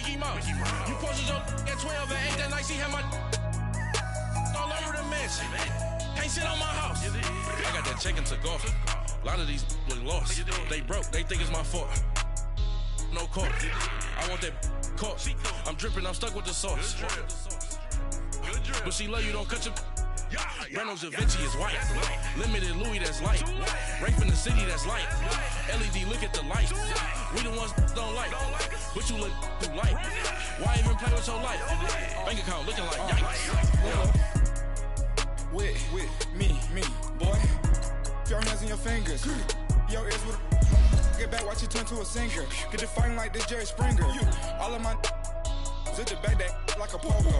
Mickey Mouse. You posted your at 12 and 8 that night, she had my all over the mansion. Can't sit on my house. I got that check into golf. A lot of these look lost. They broke, they think it's my fault. No court. I want that court. I'm dripping, I'm stuck with the sauce. But she love you, don't cut your. Reynolds Da Vinci is white. Limited Louis, that's light. Rape in the city, that's light. LED, look at the light. We the ones don't like. But you look too light. Why even play with your life? Bank account looking like yikes. With me, boy. Your hands and your fingers. Your ears with get back, watch you turn to a singer. Get the fighting like this Jerry Springer. All of my zip the back that like a popo.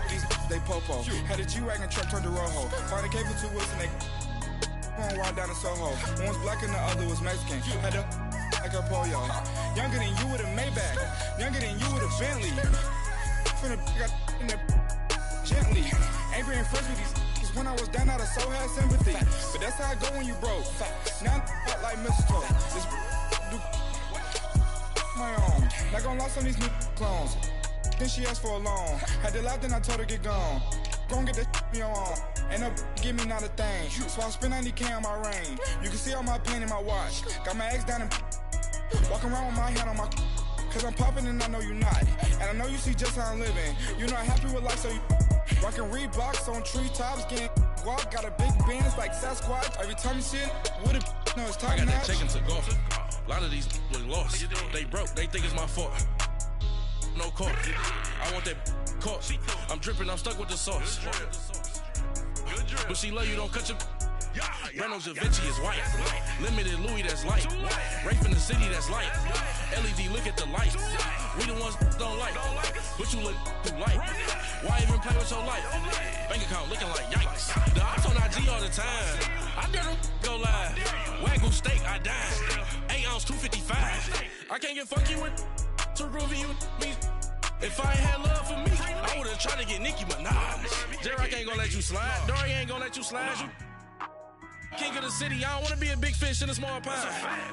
These they popo. Had a G-Wagon truck turned to Rojo. Find a cable 2 wheels and they going wild down in Soho. One was black and the other was Mexican. Had a like a pollo. Younger than you with a Maybach. Younger than you with a Bentley. Finna got in that gently. Ain't been friends with these. When I was down, I so had sympathy. But that's how I go when you broke. Now I'm like mistletoe. This do my own. Not gonna lost on these new clones. Then she asked for a loan. Had to laugh, then I told her get gone. Gon' get that me on. Ain't no give me not a thing. So I spend 90K on my ring. You can see all my pain in my watch. Got my ex down and walking around with my hand on my. Cause I'm popping and I know you not. And I know you see just how I'm living. You not happy with life, so you rockin' Reeboks on treetops, getting guap. Got a big Benz like Sasquatch. Every time you see it, with it, no, it's top notch. I got that check into golf. A lot of these look lost. They broke, they think it's my fault. No court. I want that court. I'm dripping, I'm stuck with the sauce. But she love you, don't cut your. Reynolds Da Vinci is white. Limited Louis, that's light. Rape in the city, that's light. LED, look at the light. We the ones don't like. But you look too light. Why even play with your life? Bank account looking like yikes. The ops on IG all the time. I dare them go live. Wagyu steak, I dine. 8 ounce, 255. I can't get fuck you with too groovy you me. If I ain't had love for me, I would've tried to get Nicki Minaj. J-Rock ain't gonna let you slide. Dory ain't gonna let you slide. You king of the city, I don't wanna be a big fish in a small pond.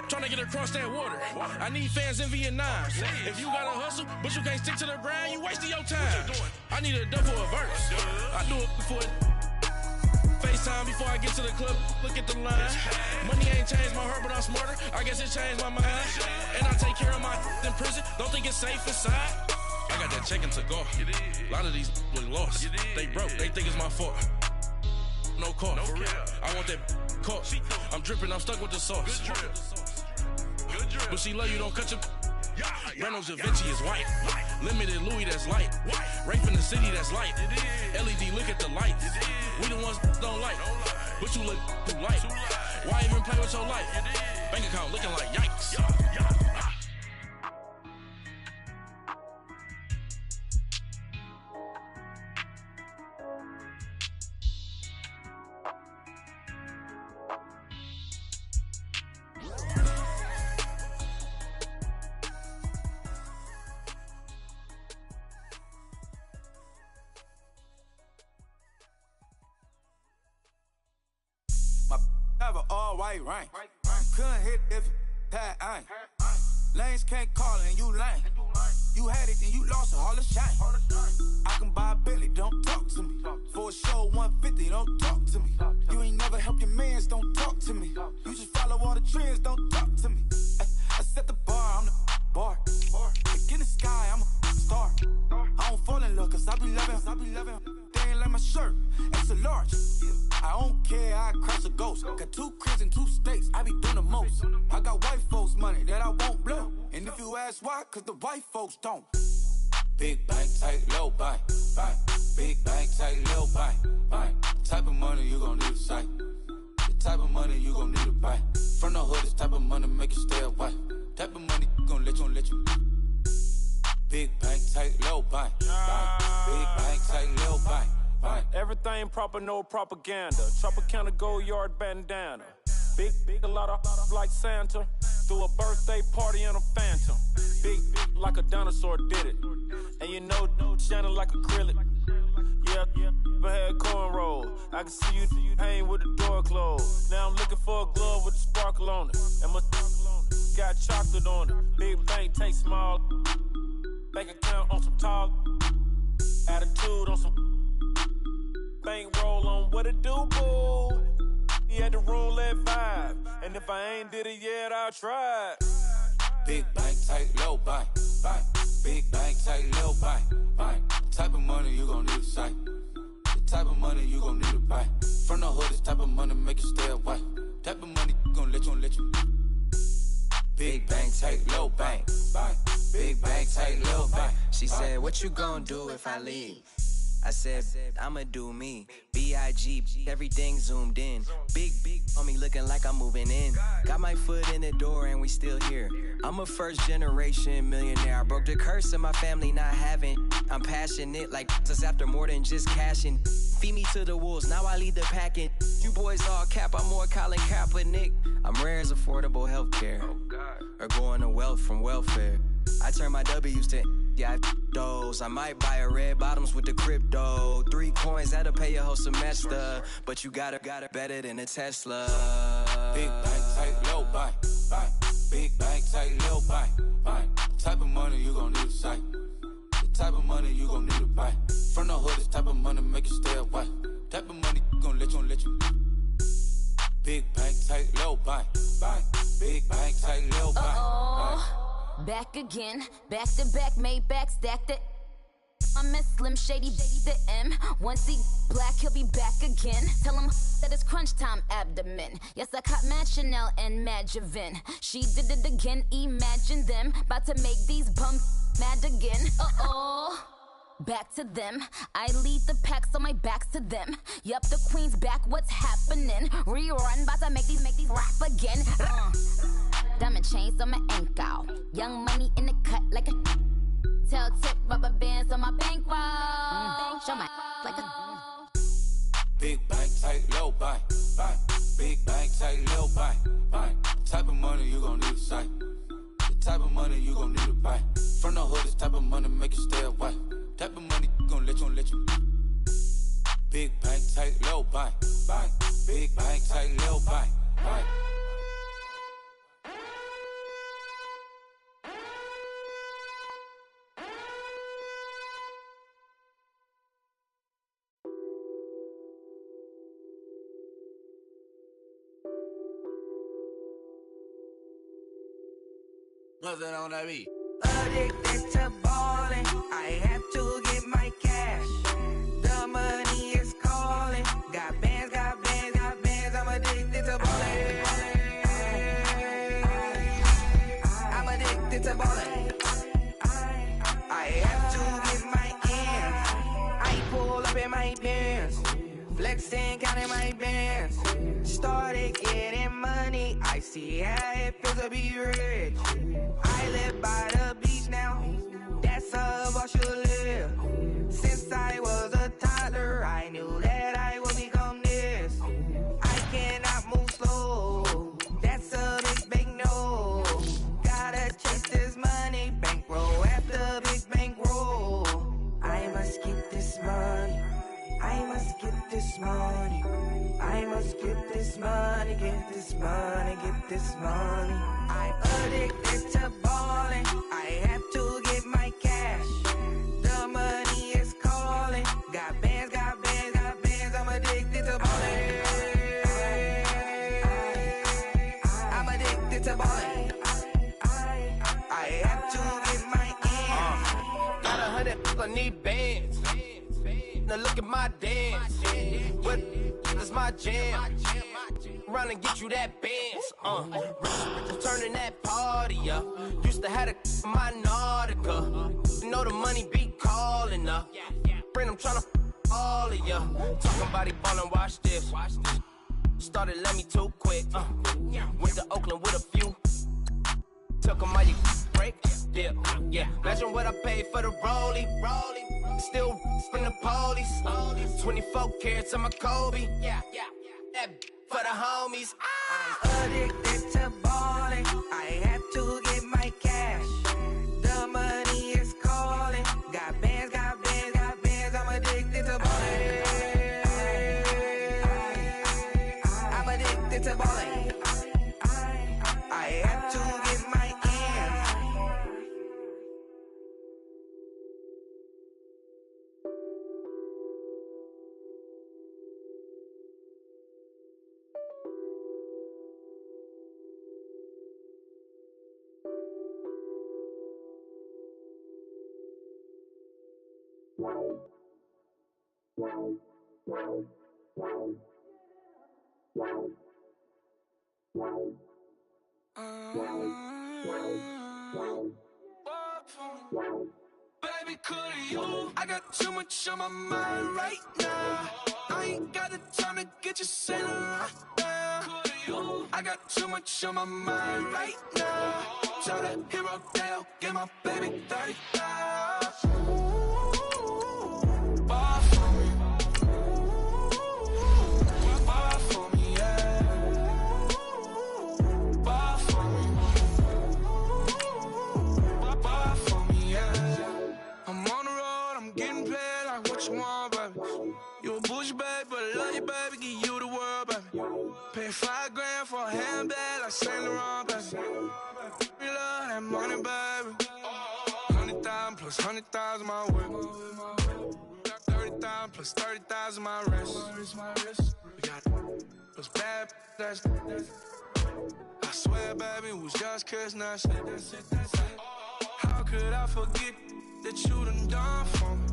Trying to get across that water. I need fans in Vietnam. If you gotta hustle, but you can't stick to the grind, you wasting your time. I need a double a verse. I do it before FaceTime before I get to the club. Look at the line. Money ain't changed my heart, but I'm smarter. I guess it changed my mind. And I take care of my in prison. Don't think it's safe inside. I got that check into golf. A lot of these look lost. They broke, they think it's my fault. No court. I want that court. I'm dripping, I'm stuck with the sauce. But she love you, don't cut your. Reynolds Da Vinci is white. Limited Louis, that's light. Rape in the city, that's light. LED, look at the light. We the ones don't like. But you look too light. Why even play with your life? Bank account looking like yikes. Have an all-white ring. Couldn't hit if it had ain't. Lanes can't call it and you lame. You had it and you lost it, all the shame. I can buy a Bentley, don't talk to me. For a show 150, don't talk to me. You ain't never helped your mans, don't talk to me. You just follow all the trends, don't talk to me. I set the bar, I'm the bar. Look in the sky, I'm a star. I don't fall in love, cause I be loving. They ain't like my shirt, it's a large. I don't care, I cross a ghost. Got 2 cribs in 2 states, I be doing the most. I got white folks' money that I won't blow. And if you ask why, cause the white folks don't. Big bank, tight, low bank, bank. Big bank, tight, low bank, bank. Type of money you gon' need a sight. The type of money you gon' need a buy. From the hood, this type of money make you stay away. Type of money gon' let you. Big bank, tight, low bank, bank. Big bank, tight, low bank. Everything proper, no propaganda. Tropicana gold yard bandana. Big, a lot of like Santa. Threw a birthday party in a phantom. Big like a dinosaur did it. And you know, shining like acrylic. Yeah, I had cornrow. I can see you hang with the door closed. Now I'm looking for a glove with a sparkle on it. And my got chocolate on it. Big bank take small. bank account on some talk. Attitude on some bankroll on what it do, boo. He had the roulette vibe, and if I ain't did it yet, I'll try. Big bank, tight, low bank, bank. Big bank, tight, low bank, bank. Type of money you gon' need to sight. The type of money you gon' need to buy. From the hood, this type of money make you stay away. Type of money gon' let you. Big bank, tight, low bank, bank. Big bank, tight, low bank. She said, what you gon' do if I leave? I said, I'ma do me. B.I.G. Everything zoomed in. Big on me looking like I'm moving in. Got my foot in the door and we still here. I'm a first generation millionaire. I broke the curse of my family not having. I'm passionate like us after more than just cashing. Feed me to the wolves, now I lead the packing. You boys all cap, I'm more Colin Kaepernick. I'm rare as affordable healthcare. Or going to wealth from welfare. I turn my W's to those. I might buy a red bottoms with the crypto. 3 coins, that'll pay your whole semester. But you got it better than a Tesla. Big bank, tight, low bank, bank. Big bank, tight, low bank, bank. Type of money you gon' need to sight. The type of money you gon' need to buy. From the hood, this type of money make you stay away. Type of money gon' let you. Big bank, tight, low bank, bank. Big bank, tight, low bank, bank. Back again, back to back, made back, stacked it. I'm a Slim Shady, the M. Once he black, he'll be back again. Tell him that it's crunch time abdomen. Yes, I caught Mad Chanel and Mad Javin. She did it again, imagine them. About to make these bums mad again. Back to them. I lead the pack, so my back's to them. Yup, the queen's back, what's happening? Rerun, about to make these rap again. Diamond chains on my ankle. Young money in the cut like a tail tip, rubber bands on my bankroll. Show my like a Big bank, tight, low bank, bank. Big bank, tight, low bank, bank. Type of money you gon' need to sight. The type of money you gon' need to buy. From the hood, this type of money make you stay away. Type of money gon' let you. Big bank, tight, low bank, bank. Big bank, tight, low bank, bank. What's that on that beat? Addicted to ballin', I have to get my cash. The money is calling. Got bands, I'm addicted to ballin'. I'm addicted to ballin'. I have to get my ends. I pull up in my pants, flexing, counting my bands. Started getting money, I see how it feels to be rich. I live by the beach now, that's how I should live. Since I was a toddler, I knew that I would become this. I cannot move slow, that's a big no. Gotta chase this money, bankroll after big bankroll. I must get this money, I must get this money. I must get this money, get this money, get this money. I'm addicted to ballin', I have to get my cash. The money is calling. Got bands, I'm addicted to ballin'. I'm addicted to ballin'. I have to get my ends. Got 100, I need bands. Now look at my dance. What is my jam? Run and get you that bands. Turning that party up. Used to have a my Nautica. You know the money be calling up. Friend, I'm tryna all of ya. Talking about he ballin', watch this. Started let me too quick. Went to Oakland with a few. Took 'em all you break. Yeah. Imagine what I paid for the rollie. Still from the police. 24 carats on my Kobe. That for the homies. I'm addicted to ballin', I have to get my cash. The money is calling. Got bands, I'm addicted to ballin'. I'm addicted to ballin'. I have to get my ends. Baby, could you? I got too much on my mind right now. I ain't got the time to get you sailing right now. Could you? I got too much on my mind right now. Tell that hero Dale, get my baby 30 Bar for me. Bar for me, yeah. Bar for me. Bar for me, yeah. I'm on the road, I'm getting paid like what you want, baby. You a bougie, baby, but I love you, baby. Give you the world, baby. Pay $5 grand for a handbag like Saint Laurent, baby. We love that money, baby. 100,000 plus 100,000 my whip. 30,000 plus 30,000 my wrist. We got those bad, that's I swear, baby, it was just kiss, that's it. How could I forget that you done for me?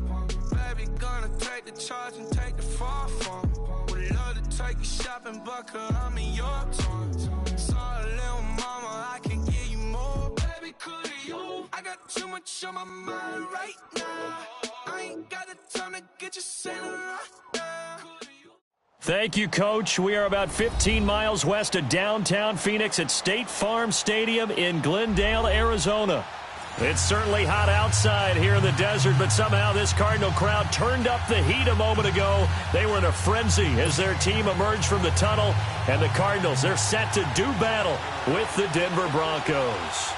Baby, gonna take the charge and take the fall from me. Would love to take you shopping, but cause I'm in your toys. Sorry, little mama, I can give you more. Baby, could you? I got too much on my mind right now. I ain't got the time to get you sailing right now. Thank you, Coach. We are about 15 miles west of downtown Phoenix at State Farm Stadium in Glendale, Arizona. It's certainly hot outside here in the desert, but somehow this Cardinal crowd turned up the heat a moment ago. They were in a frenzy as their team emerged from the tunnel, and the Cardinals, they're set to do battle with the Denver Broncos.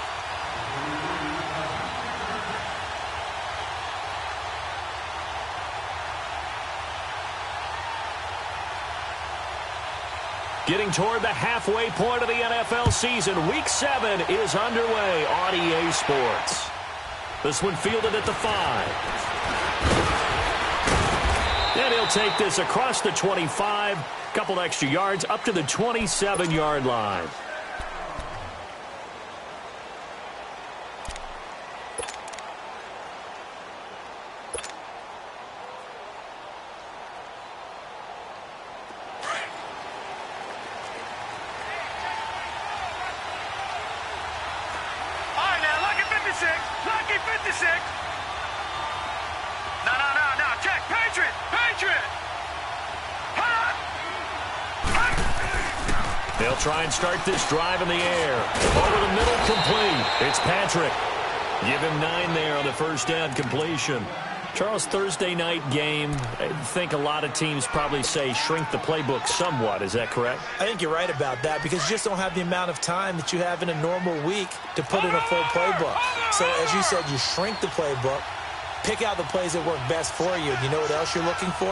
Getting toward the halfway point of the NFL season, Week 7 is underway on EA Sports. This one fielded at the 5. And he'll take this across the 25, couple extra yards up to the 27-yard line. They'll try and start this drive in the air. Over the middle, complete. It's Patrick. Give him 9 there on the first down completion. Charles, Thursday night game, I think a lot of teams probably say shrink the playbook somewhat. Is that correct? I think you're right about that because you just don't have the amount of time that you have in a normal week to put in a full playbook. So, as you said, you shrink the playbook. Pick out the plays that work best for you. You know what else you're looking for?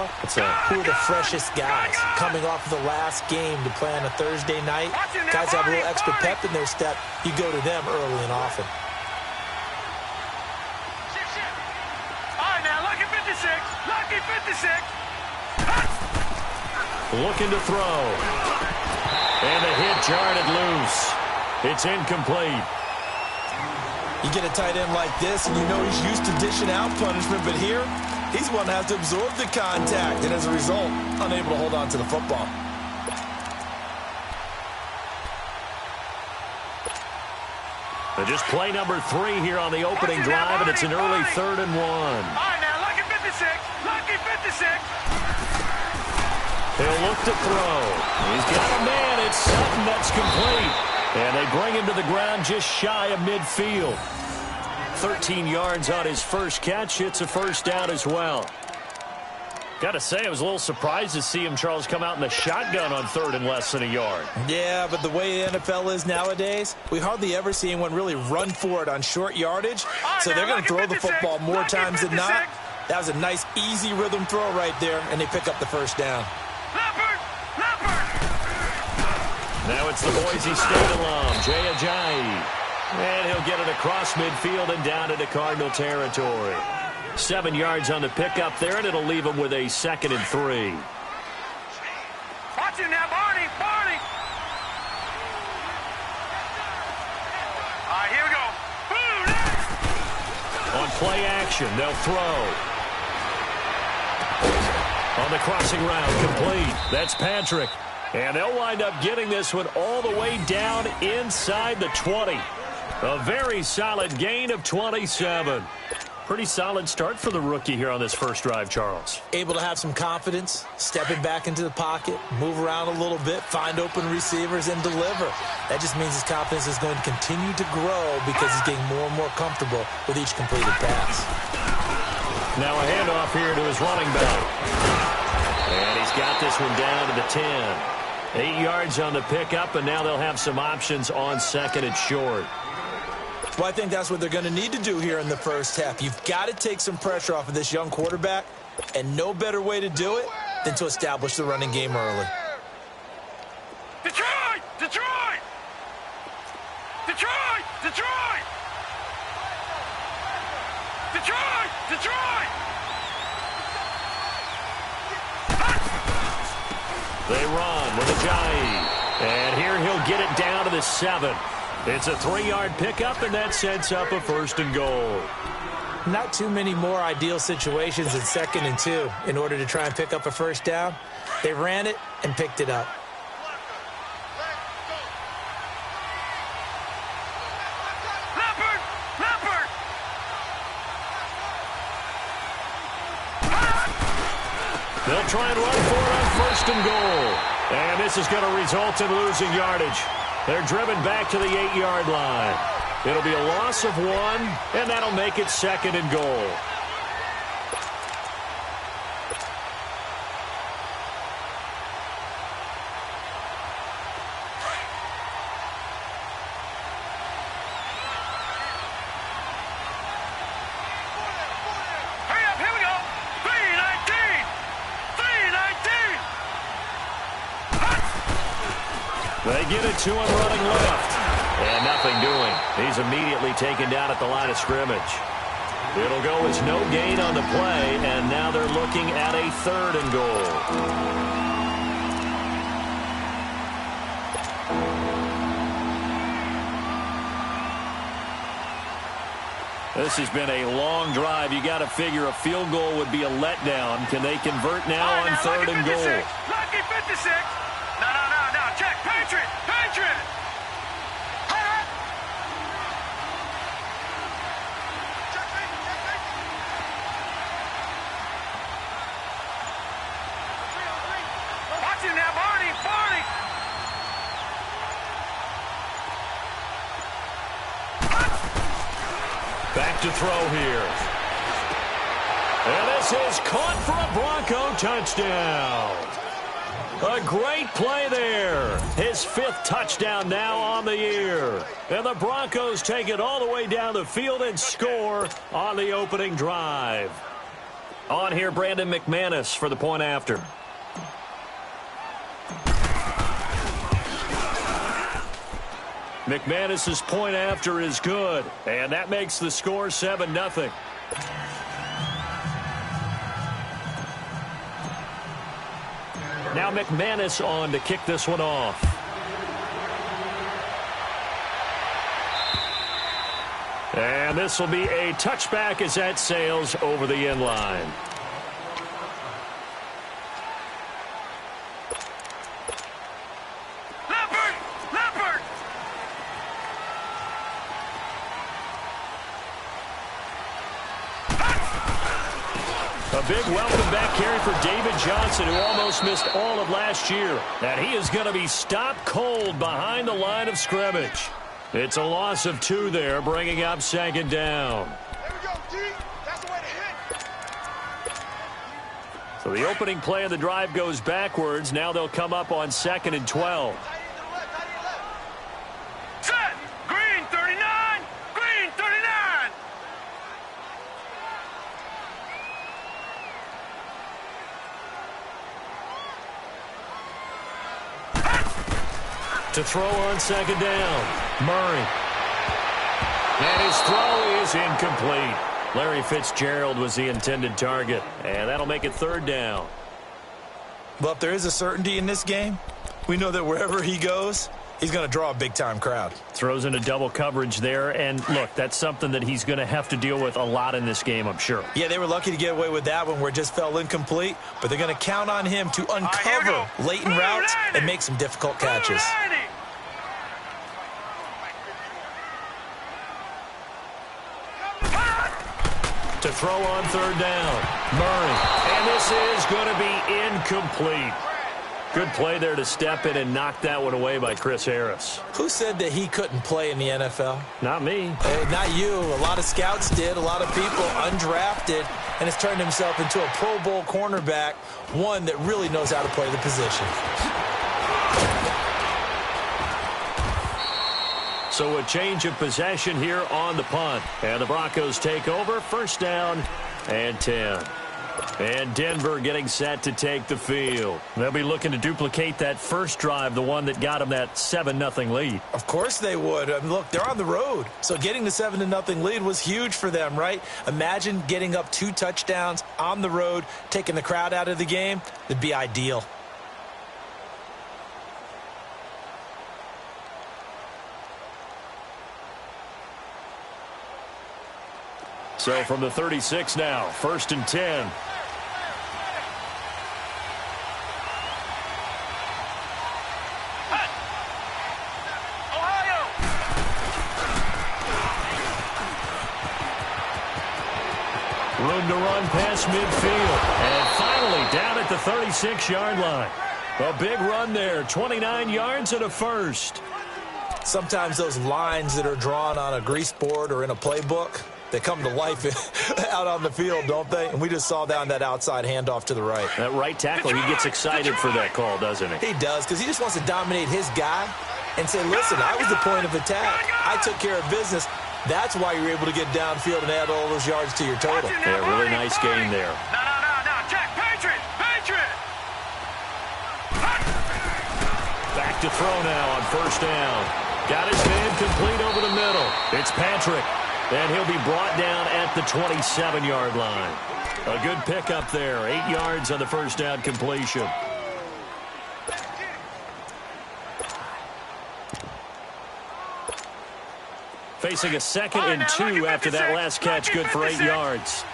Who are the freshest guys coming off of the last game to play on a Thursday night? Guys have a little extra pep in their step. You go to them early and often. All right, now, lucky 56. Lucky 56. Looking to throw. And the hit jarred it loose. It's incomplete. You get a tight end like this, and you know he's used to dishing out punishment, but here, he's one that has to absorb the contact, and as a result, unable to hold on to the football. Just play number 3 here on the opening drive, and it's an early 3rd and 1. All right, now, lucky 56. Lucky 56. He'll look to throw. He's got a man. It's Sutton that's complete. And they bring him to the ground just shy of midfield. 13 yards on his first catch. It's a first down as well. Got to say, I was a little surprised to see him, Charles, come out in the shotgun on 3rd and less than a yard. Yeah, but the way the NFL is nowadays, we hardly ever see anyone really run for it on short yardage. So they're going to throw the football more times than not. That was a nice, easy rhythm throw right there, and they pick up the first down. Now it's the Boise State alum, Jay Ajayi. And he'll get it across midfield and down into Cardinal territory. 7 yards on the pickup there, and it'll leave him with a 2nd and 3. Watch it now, Barney. Barney. All right, here we go. On play action, they'll throw. On the crossing route, complete. That's Patrick. And they'll wind up getting this one all the way down inside the 20. A very solid gain of 27. Pretty solid start for the rookie here on this first drive, Charles. Able to have some confidence, stepping back into the pocket, move around a little bit, find open receivers, and deliver. That just means his confidence is going to continue to grow because he's getting more and more comfortable with each completed pass. Now a handoff here to his running back. And he's got this one down to the 10. 8 yards on the pickup, and now they'll have some options on second and short. Well, I think that's what they're going to need to do here in the first half. You've got to take some pressure off of this young quarterback, and no better way to do it than to establish the running game early. Detroit! Detroit! Detroit! Detroit! Detroit! Detroit! They run with Ajayi. And here he'll get it down to the 7. It's a 3-yard pickup, and that sets up a first and goal. Not too many more ideal situations in 2nd and 2 in order to try and pick up a first down. They ran it and picked it up. Leopard! Leopard! They'll try and run for it on first and goal. And this is going to result in losing yardage. They're driven back to the 8-yard line. It'll be a loss of 1, and that'll make it 2nd and goal. Hurry up, here we go! 319! 319! They get it to him running left. And nothing doing. He's immediately taken down at the line of scrimmage. It'll go as no gain on the play, and now they're looking at a 3rd and goal. This has been a long drive. You got to figure a field goal would be a letdown. Can they convert now on 3rd and goal? Lucky 56! No. Check. Patriot! Patriot! Watch him now, Barney! Barney! Back to throw here. And this is caught for a Bronco touchdown. A great play there. His 5th touchdown now on the year. And the Broncos take it all the way down the field and score on the opening drive. On here, Brandon McManus for the point after. McManus's point after is good. And that makes the score 7-0. Now McManus on to kick this one off. And this will be a touchback as that sails over the end line. Leopard! Leopard! A big welcome back carry for David Johnson, who almost missed all of last year. And he is going to be stopped cold behind the line of scrimmage. It's a loss of 2 there, bringing up 2nd down. There we go, D. That's the way to hit. So the opening play of the drive goes backwards. Now they'll come up on 2nd and 12. Set! Green 39! Green 39! To throw on 2nd down. Murray. And his throw is incomplete. Larry Fitzgerald was the intended target. And that'll make it 3rd down. Well, if there is a certainty in this game, we know that wherever he goes, he's going to draw a big-time crowd. Throws into double coverage there, and look, that's something that he's going to have to deal with a lot in this game, I'm sure. Yeah, they were lucky to get away with that one where it just fell incomplete, but they're going to count on him to uncover latent routes and make some difficult catches. To throw on third down, Murray. And this is going to be incomplete. Good play there to step in and knock that one away by Chris Harris. Who said that he couldn't play in the NFL? Not me. Hey, not you. A lot of scouts did, a lot of people undrafted, and has turned himself into a Pro Bowl cornerback, one that really knows how to play the position. So a change of possession here on the punt. And the Broncos take over. First down and 10. And Denver getting set to take the field. They'll be looking to duplicate that first drive, the one that got them that 7-0 lead. Of course they would. I mean, look, they're on the road. So getting the 7-0 lead was huge for them, right? Imagine getting up 2 touchdowns on the road, taking the crowd out of the game. That'd be ideal. So from the 36 now, first and 10. Room to run past midfield. And finally down at the 36-yard line. A big run there, 29 yards and a first. Sometimes those lines that are drawn on a grease board or in a playbook, they come to life out on the field, don't they? And we just saw down that outside handoff to the right. That right tackle, he gets excited for that call, doesn't he? He does, because he just wants to dominate his guy and say, listen, I was the point of attack. I took care of business. That's why you're able to get downfield and add all those yards to your total. Yeah, really nice game there. No, Jack, Patriot! Back to throw now on first down. Got his man complete over the middle. It's Patrick. And he'll be brought down at the 27-yard line. A good pickup there. 8 yards on the first down completion. Facing a 2nd and 2 after that last catch. Good for 8 yards.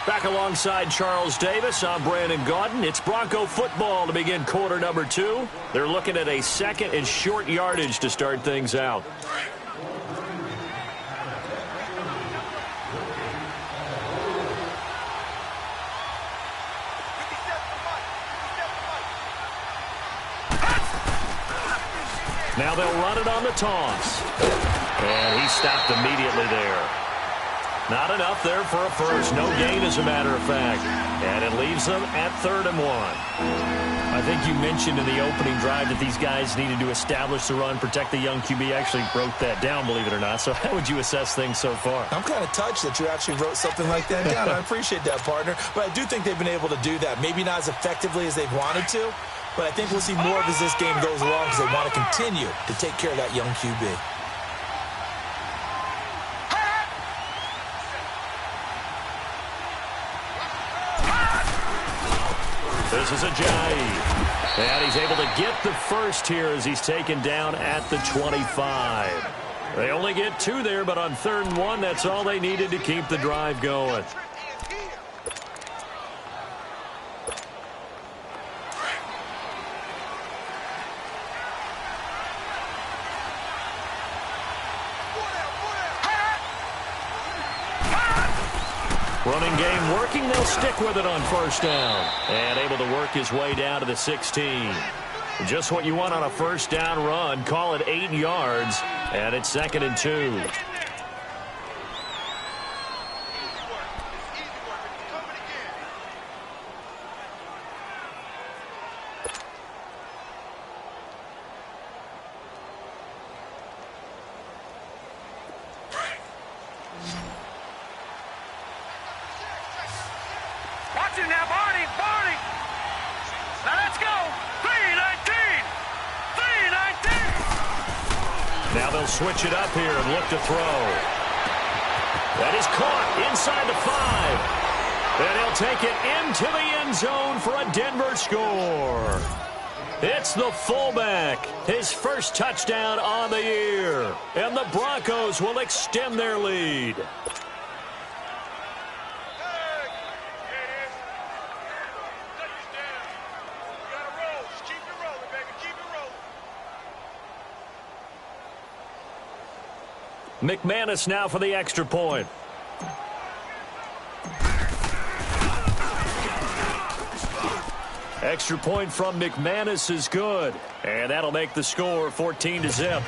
Back alongside Charles Davis, I'm Brandon Gaudin. It's Bronco football to begin quarter number 2. They're looking at a 2nd and short yardage to start things out. Now they'll run it on the toss. And he stopped immediately there. Not enough there for a first. No gain, as a matter of fact. And it leaves them at 3rd and 1. I think you mentioned in the opening drive that these guys needed to establish the run, protect the young QB. Actually wrote that down, believe it or not. So how would you assess things so far? I'm kind of touched that you actually wrote something like that down. I appreciate that, partner. But I do think they've been able to do that. Maybe not as effectively as they've wanted to, but I think we'll see more of as this game goes along because they want to continue to take care of that young QB. This is Ajayi. And he's able to get the first here as he's taken down at the 25. They only get 2 there, but on 3rd and 1, that's all they needed to keep the drive going. Running game working. They'll stick with it on first down. And able to work his way down to the 16. Just what you want on a first down run. Call it 8 yards. And it's 2nd and 2. Switch it up here and look to throw. That is caught inside the 5. And he'll take it into the end zone for a Denver score. It's the fullback, his first touchdown on the year. And the Broncos will extend their lead. McManus now for the extra point. Extra point from McManus is good. And that'll make the score 14-0.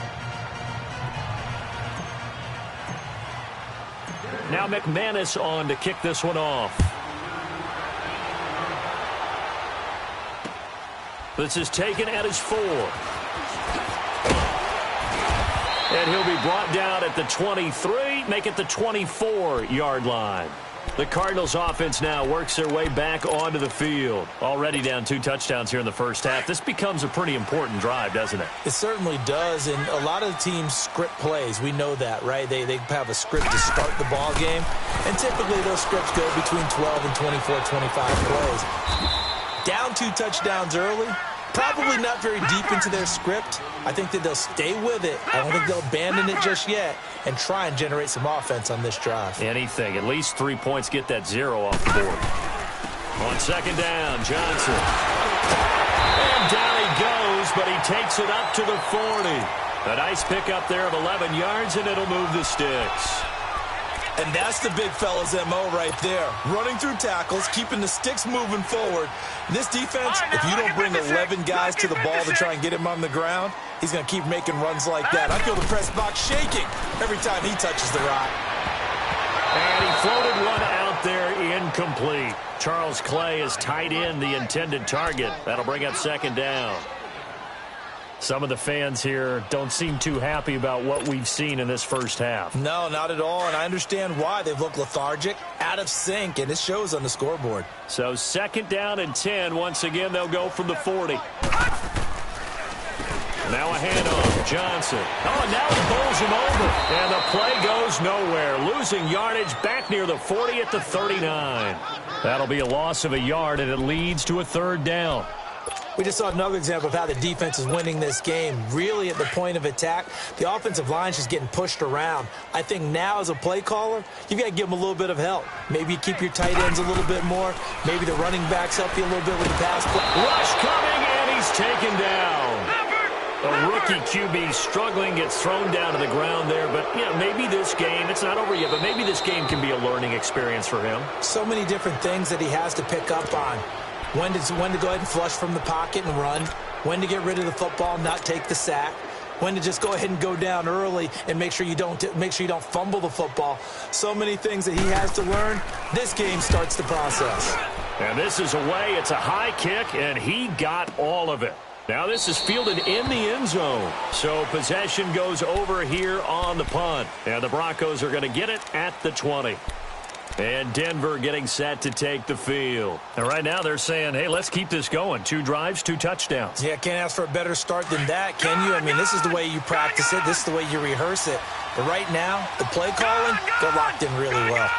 Now McManus on to kick this one off. This is taken at his 4. And he'll be brought down at the 23, make it the 24-yard line. The Cardinals offense now works their way back onto the field. Already down 2 touchdowns here in the first half. This becomes a pretty important drive, doesn't it? It certainly does, and a lot of the teams script plays. We know that, right? They have a script to start the ball game, and typically those scripts go between 12 and 24, 25 plays. Down 2 touchdowns early. Probably not very deep into their script. I think that they'll stay with it. I don't think they'll abandon it just yet and try and generate some offense on this drive. Anything. At least 3 points, get that 0 off the board. On second down, Johnson. And down he goes, but he takes it up to the 40. A nice pickup there of 11 yards, and it'll move the sticks. And that's the big fella's MO right there. Running through tackles, keeping the sticks moving forward. This defense, if you don't bring 11 guys to the ball to try and get him on the ground, he's going to keep making runs like that. I feel the press box shaking every time he touches the rock. And he floated one out there, incomplete. Charles Clay is tight in the intended target. That'll bring up second down. Some of the fans here don't seem too happy about what we've seen in this first half. No, not at all, and I understand why. They've looked lethargic, out of sync, and it shows on the scoreboard. So second down and 10. Once again, they'll go from the 40. Now a handoff, Johnson. Oh, now he bowls him over. And the play goes nowhere. Losing yardage back near the 40 at the 39. That'll be a loss of a yard, and it leads to a third down. We just saw another example of how the defense is winning this game. Really at the point of attack, the offensive line's just getting pushed around. I think now as a play caller, you've got to give them a little bit of help. Maybe you keep your tight ends a little bit more. Maybe the running backs help you a little bit with the pass play. Rush coming, and he's taken down. A rookie QB struggling, gets thrown down to the ground there. But, you know, maybe this game, it's not over yet, but maybe this game can be a learning experience for him. So many different things that he has to pick up on. When to go ahead and flush from the pocket and run. When to get rid of the football and not take the sack. When to just go ahead and go down early and make sure you don't fumble the football. So many things that he has to learn. This game starts the process. And this is away. It's a high kick, and he got all of it. Now this is fielded in the end zone. So possession goes over here on the punt. And the Broncos are going to get it at the 20. And Denver getting set to take the field. And right now they're saying, hey, let's keep this going. 2 drives, 2 touchdowns. Yeah, can't ask for a better start than that, can you? I mean, this is the way you practice it. This is the way you rehearse it. But right now, the play calling, they're locked in really well.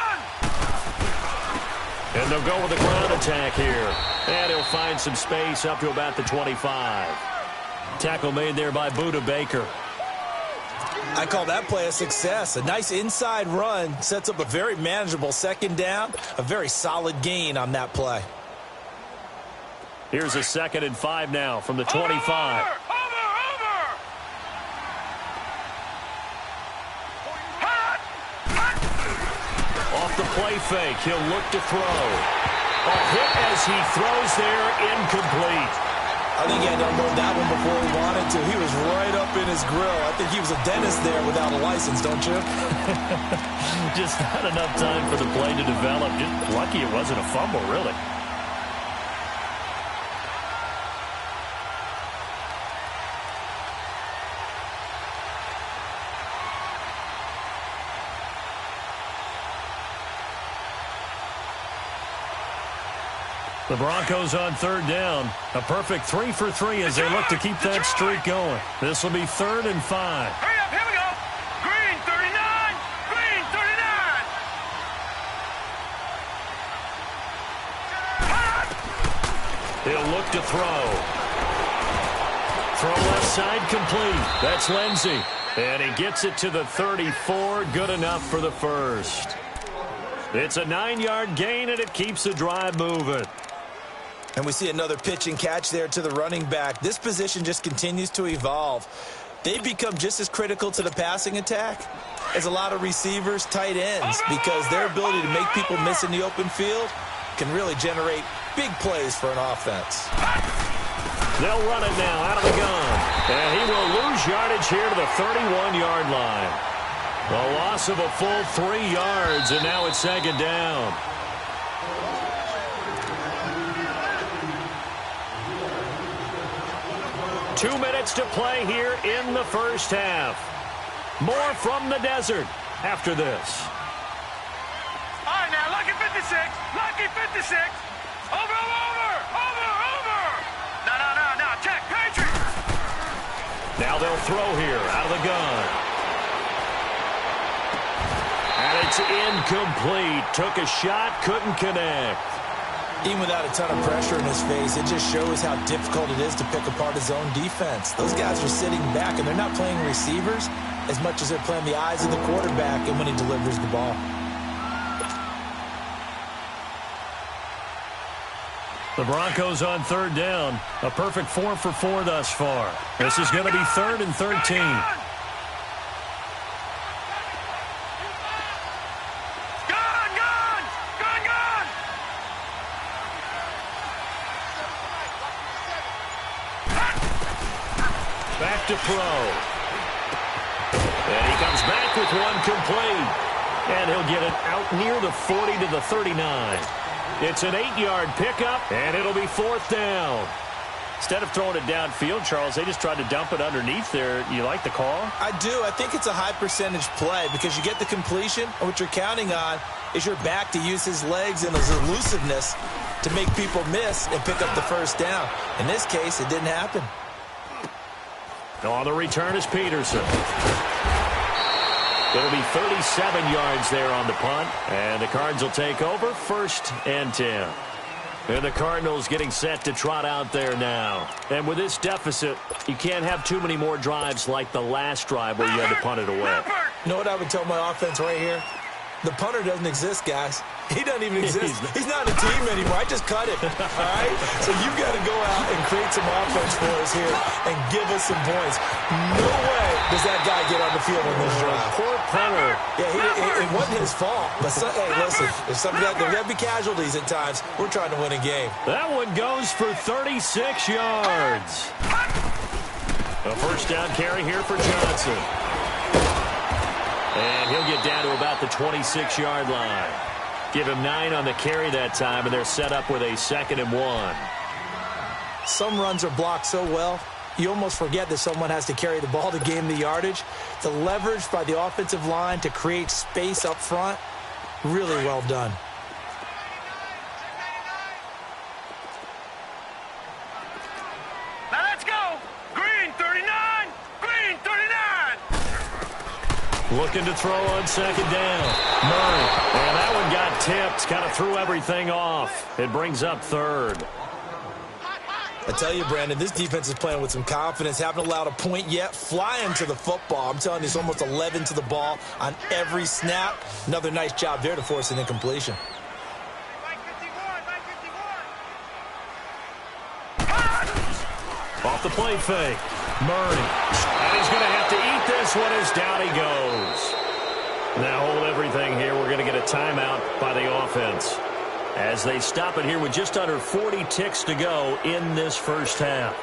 And they'll go with a ground attack here. And he'll find some space up to about the 25. Tackle made there by Budda Baker. I call that play a success. A nice inside run sets up a very manageable second down, a very solid gain on that play. Here's a 2nd and 5 now from the 25. Off the play fake, he'll look to throw. A hit as he throws there, incomplete. I think he had to unload that one before he wanted to. He was right up in his grill. I think he was a dentist there without a license, don't you? Just not enough time for the play to develop. Just lucky it wasn't a fumble, really. The Broncos on third down. A perfect 3 for 3 as they look to keep that streak going. This will be 3rd and 5. Hurry up, here we go. Green 39, green 39. look to throw. Throw left side complete. That's Lindsey. And he gets it to the 34. Good enough for the first. It's a 9-yard gain, and it keeps the drive moving. And we see another pitch and catch there to the running back. This position just continues to evolve. They've become just as critical to the passing attack as a lot of receivers, tight ends, because their ability to make people miss in the open field can really generate big plays for an offense. They'll run it now out of the gun. And he will lose yardage here to the 31-yard line. A loss of a full 3 yards, and now it's second down. Two minutes to play here in the first half. More from the desert after this. All right, now, lucky 56. Lucky 56. Over. No. Check, Patriots. Now they'll throw here out of the gun. And it's incomplete. Took a shot, couldn't connect. Even without a ton of pressure in his face, it just shows how difficult it is to pick apart his own defense. Those guys are sitting back, and they're not playing receivers as much as they're playing the eyes of the quarterback and when he delivers the ball. The Broncos on third down. A perfect 4 for 4 thus far. This is going to be 3rd and 13. Back to throw. And he comes back with one complete. And he'll get it out near the 40 to the 39. It's an 8-yard pickup, and it'll be 4th down. Instead of throwing it downfield, Charles, they just tried to dump it underneath there. You like the call? I do. I think it's a high-percentage play because you get the completion, and what you're counting on is your back to use his legs and his elusiveness to make people miss and pick up the first down. In this case, it didn't happen. On the return is Peterson. It'll be 37 yards there on the punt, and the Cards will take over 1st and 10. And the Cardinals getting set to trot out there now. And with this deficit, you can't have too many more drives like the last drive where you had to punt it away. You know what I would tell my offense right here? The punter doesn't exist, guys. He doesn't even exist. He's not a team anymore. I just cut him. All right? So you've got to go out and create some offense for us here and give us some points. No way does that guy get on the field on this drive. Poor punter. Yeah, it wasn't his fault. But, hey, listen, there's got to be casualties at times. We're trying to win a game. That one goes for 36 yards. A first down carry here for Johnson. And he'll get down to about the 26-yard line. Give him 9 on the carry that time, and they're set up with a 2nd and 1. Some runs are blocked so well, you almost forget that someone has to carry the ball to gain the yardage. The leverage by the offensive line to create space up front, really well done. Now let's go. Green 39. Green 39. Looking to throw on 2nd down. Murray. And that one got tipped. Kind of threw everything off. It brings up 3rd. I tell you, Brandon, this defense is playing with some confidence. Haven't allowed a point yet. Flying to the football. I'm telling you, it's almost 11 to the ball on every snap. Another nice job there to force an incompletion. Off the play fake. Murray. And he's going to have to eat this one as down he goes. Now hold everything here. We're going to get a timeout by the offense as they stop it here with just under 40 ticks to go in this first half.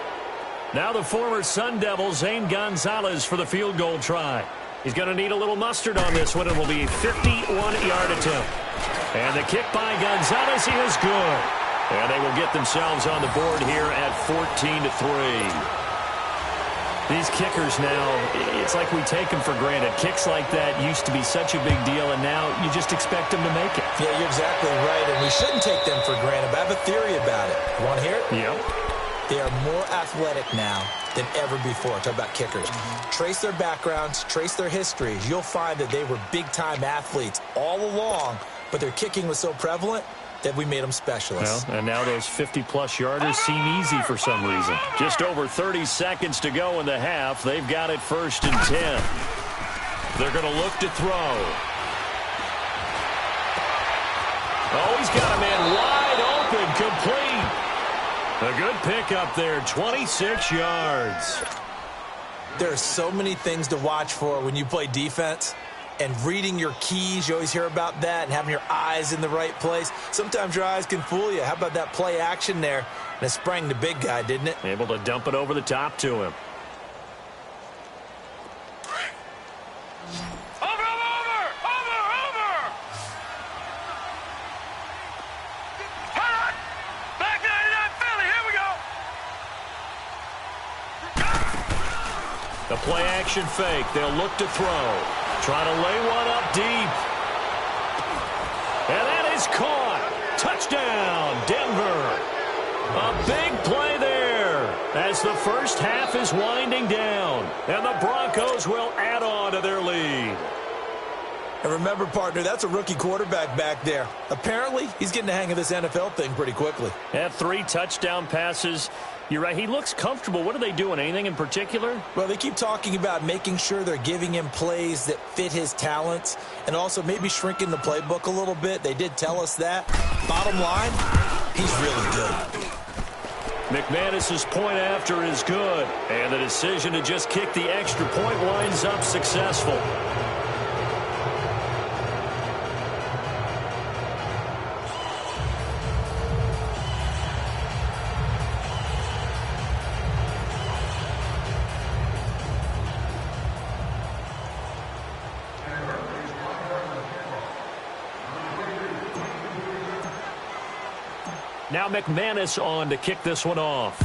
Now the former Sun Devil, Zane Gonzalez, for the field goal try. He's going to need a little mustard on this one. It will be a 51-yard attempt. And the kick by Gonzalez is good. And they will get themselves on the board here at 14-3. These kickers now, it's like we take them for granted. Kicks like that used to be such a big deal, and now you just expect them to make it. Yeah, you're exactly right, and we shouldn't take them for granted, but I have a theory about it. You want to hear it? Yep. They are more athletic now than ever before. Talk about kickers. Trace their backgrounds, trace their histories. You'll find that they were big-time athletes all along, but their kicking was so prevalent, that we made them specialists. Well, and now those 50-plus yarders seem easy for some reason. Just over 30 seconds to go in the half. They've got it 1st and 10. They're going to look to throw. Oh, he's got a man wide open, complete. A good pickup there, 26 yards. There are so many things to watch for when you play defense. And reading your keys, you always hear about that, and having your eyes in the right place. Sometimes your eyes can fool you. How about that play action there? And it sprang the big guy, didn't it? Able to dump it over the top to him. The play-action fake. They'll look to throw. Try to lay one up deep. And that is caught. Touchdown, Denver. A big play there as the first half is winding down. And the Broncos will add on to their lead. And remember, partner, that's a rookie quarterback back there. Apparently, he's getting the hang of this NFL thing pretty quickly. Had 3 touchdown passes. You're right, he looks comfortable. What are they doing? Anything in particular? Well, they keep talking about making sure they're giving him plays that fit his talents and also maybe shrinking the playbook a little bit. They did tell us that. Bottom line, he's really good. McManus's point after is good. And the decision to just kick the extra point winds up successful. Now McManus on to kick this one off.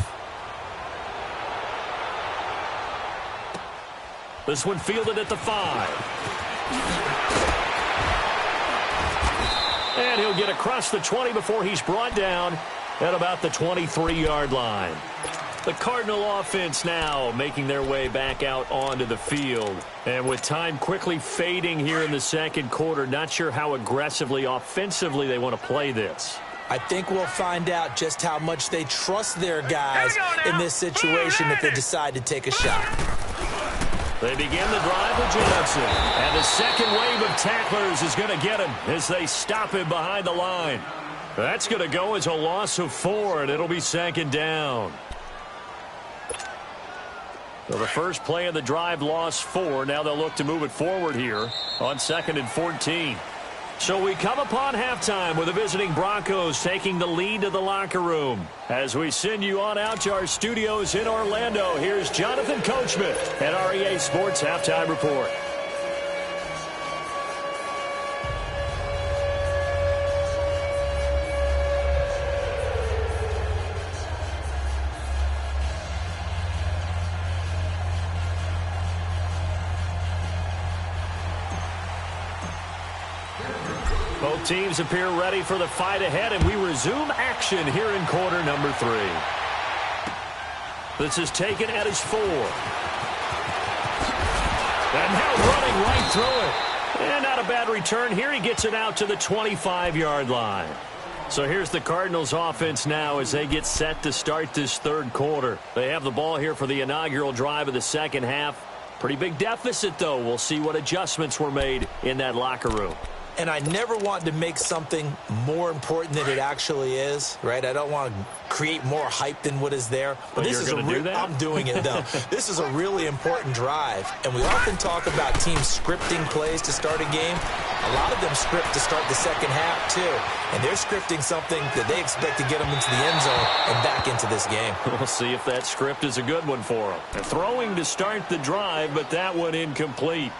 This one fielded at the 5. And he'll get across the 20 before he's brought down at about the 23-yard line. The Cardinal offense now making their way back out onto the field. And with time quickly fading here in the second quarter, not sure how aggressively, offensively they want to play this. I think we'll find out just how much they trust their guys in this situation if they decide to take a shot. They begin the drive with Johnson. And the second wave of tacklers is going to get him as they stop him behind the line. That's going to go as a loss of 4, and it'll be 2nd down. So the first play of the drive lost 4. Now they'll look to move it forward here on 2nd and 14. So we come upon halftime with the visiting Broncos taking the lead to the locker room. As we send you on out to our studios in Orlando, here's Jonathan Coachman at REA Sports Halftime Report. Both teams appear ready for the fight ahead, and we resume action here in quarter number 3. This is taken at his 4. And now running right through it. And not a bad return here. He gets it out to the 25-yard line. So here's the Cardinals offense now as they get set to start this third quarter. They have the ball here for the inaugural drive of the second half. Pretty big deficit, though. We'll see what adjustments were made in that locker room. And I never want to make something more important than it actually is, right? I don't want to create more hype than what is there. But this is I'm doing it, though. This is a really important drive. And we often talk about teams scripting plays to start a game. A lot of them script to start the second half, too. And they're scripting something that they expect to get them into the end zone and back into this game. We'll see if that script is a good one for them. They're throwing to start the drive, but that one incomplete.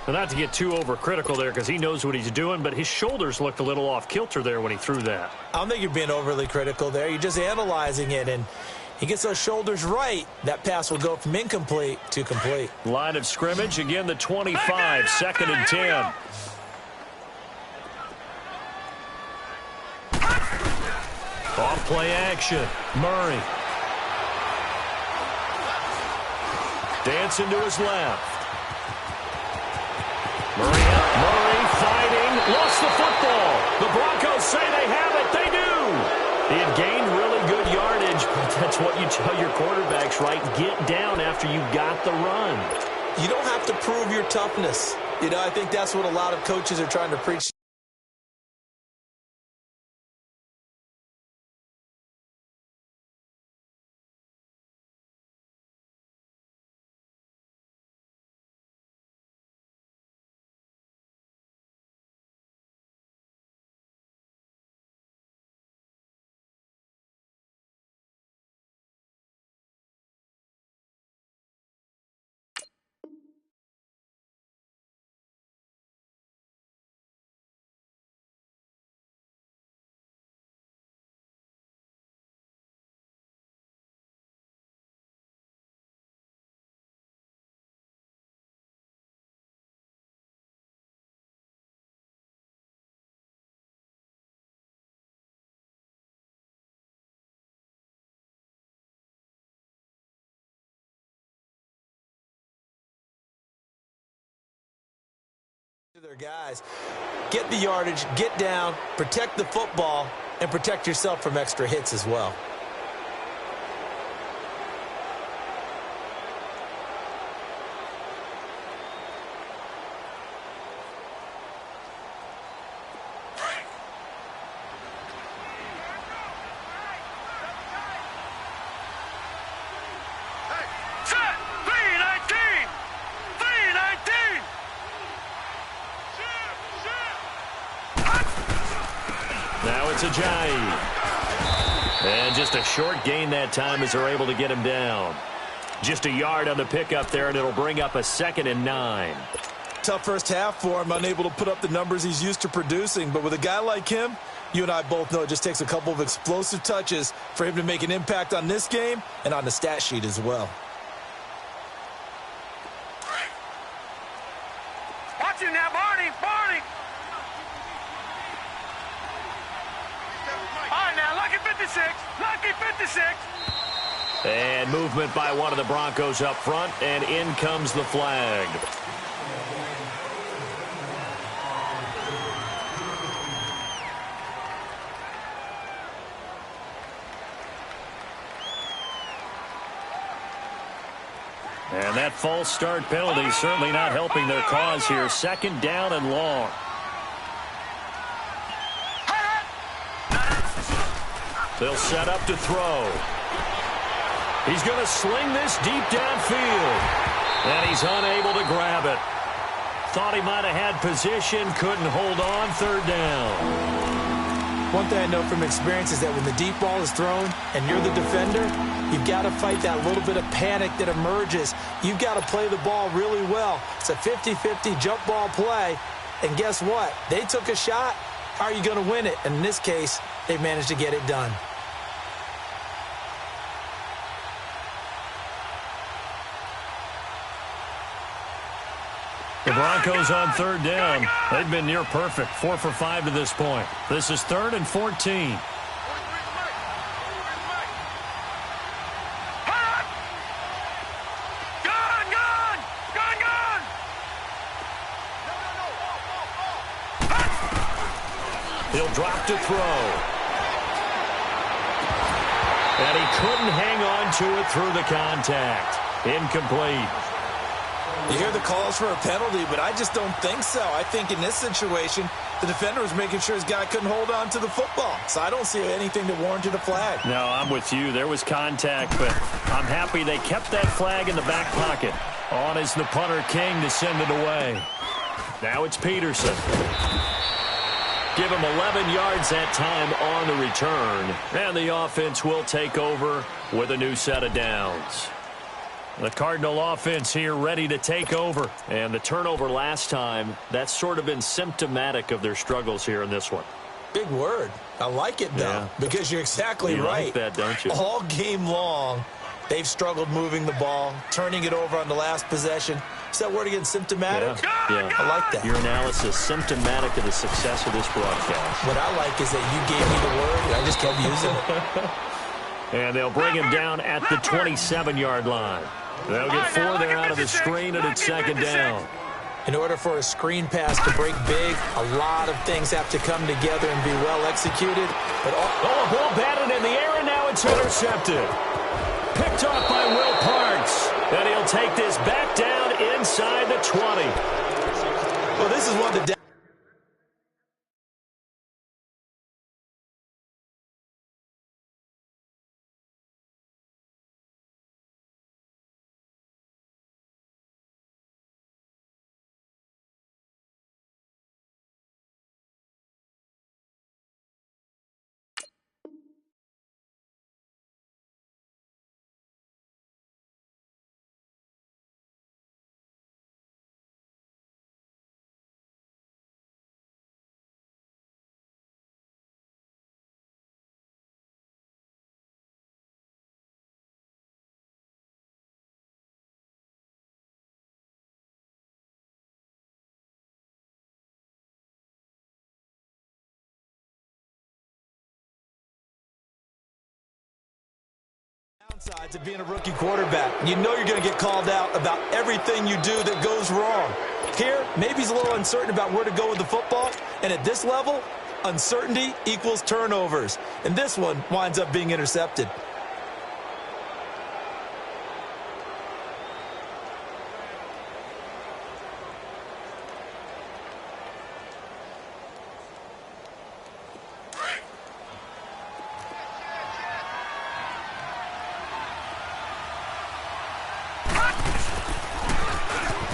Well, not to get too overcritical there because he knows what he's doing, but his shoulders looked a little off kilter there when he threw that. I don't think you're being overly critical there. You're just analyzing it, and he gets those shoulders right. That pass will go from incomplete to complete. Line of scrimmage, again, the 25, 2nd and 10. Off play action. Murray. Dancing to his left. Murray fighting, lost the football. The Broncos say they have it. They do. He had gained really good yardage, but that's what you tell your quarterbacks, right? Get down after you got the run. You don't have to prove your toughness. You know, I think that's what a lot of coaches are trying to preach. Their guys, get the yardage, get down, protect the football, and protect yourself from extra hits as well. Ajayi. And just a short gain that time as they're able to get him down. Just a yard on the pickup there, and it'll bring up a 2nd and 9. Tough first half for him, unable to put up the numbers he's used to producing. But with a guy like him, you and I both know it just takes a couple of explosive touches for him to make an impact on this game and on the stat sheet as well. Watch him now, Barney! Barney! All right, now, Lucky 56. Lucky 56. And movement by one of the Broncos up front, and in comes the flag. And that false start penalty certainly not helping their cause here. 2nd down and long. They'll set up to throw. He's going to sling this deep downfield. And he's unable to grab it. Thought he might have had position, couldn't hold on. 3rd down. One thing I know from experience is that when the deep ball is thrown and you're the defender, you've got to fight that little bit of panic that emerges. You've got to play the ball really well. It's a 50-50 jump ball play. And guess what? They took a shot. How are you going to win it? And in this case, they managed to get it done. The Broncos on 3rd down. They've been near perfect. 4 for 5 to this point. This is 3rd and 14. He'll drop to throw. And he couldn't hang on to it through the contact. Incomplete. You hear the calls for a penalty, but I just don't think so. I think in this situation, the defender was making sure his guy couldn't hold on to the football. So I don't see anything that warranted a flag. No, I'm with you. There was contact, but I'm happy they kept that flag in the back pocket. On is the punter King to send it away. Now it's Peterson. Give him 11 yards that time on the return. And the offense will take over with a new set of downs. The Cardinal offense here ready to take over. And the turnover last time, that's sort of been symptomatic of their struggles here in this one. Big word. I like it, though, because you're exactly right. You like that, don't you? All game long, they've struggled moving the ball, turning it over on the last possession. Is that word again, symptomatic? Yeah. I like that. Your analysis, symptomatic of the success of this broadcast. What I like is that you gave me the word, and I just kept using it. And they'll bring him down at the 27-yard line. They'll get 4 there out of the screen, and it's 2nd down. In order for a screen pass to break big, a lot of things have to come together and be well executed. But a ball batted in the air, and now it's intercepted. Picked off by Will Parks. And he'll take this back down inside the 20. Well, this is one of the downsides of being a rookie quarterback. You know you're going to get called out about everything you do that goes wrong. Here, maybe he's a little uncertain about where to go with the football, and at this level, uncertainty equals turnovers. And this one winds up being intercepted.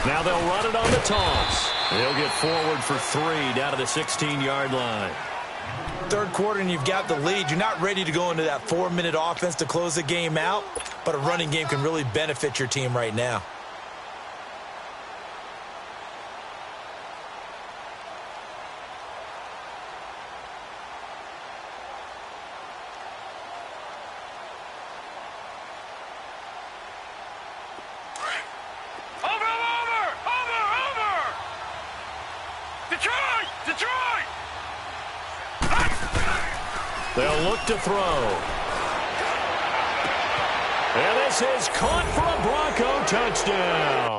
Now they'll run it on the toss. They'll get forward for 3 down to the 16-yard line. Third quarter and you've got the lead. You're not ready to go into that 4-minute offense to close the game out, but a running game can really benefit your team right now. They'll look to throw. And this is caught for a Bronco touchdown.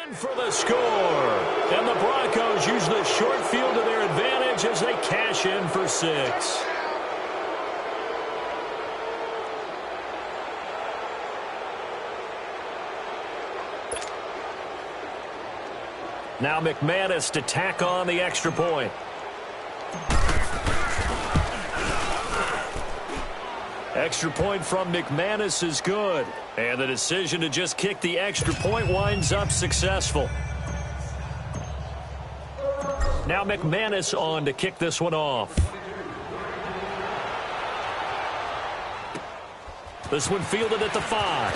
In for the score. And the Broncos use the short field to their advantage as they cash in for 6. Now McManus to tack on the extra point. Extra point from McManus is good. And the decision to just kick the extra point winds up successful. Now McManus on to kick this one off. This one fielded at the 5.